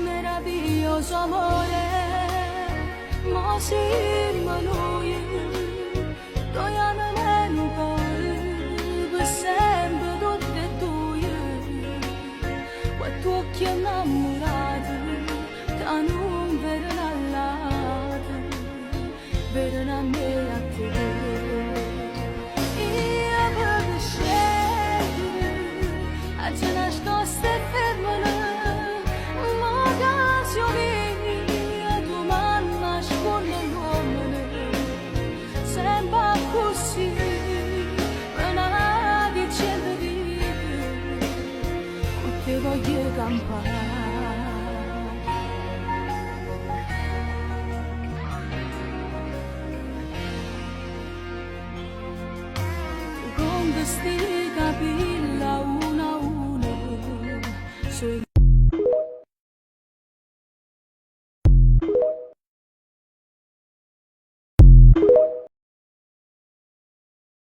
meraviglioso amore, mo siamo noi, togliamo paure, per sempre tutte e due, quattro occhi innamorati, che non vedono all'altro, vedono a me e a te. Io voglio scegliere, a te nascoste e fermare, ma canzoni a tua mamma scondono, sembra così, ma dicendo di te voglio campare. Con questi capelli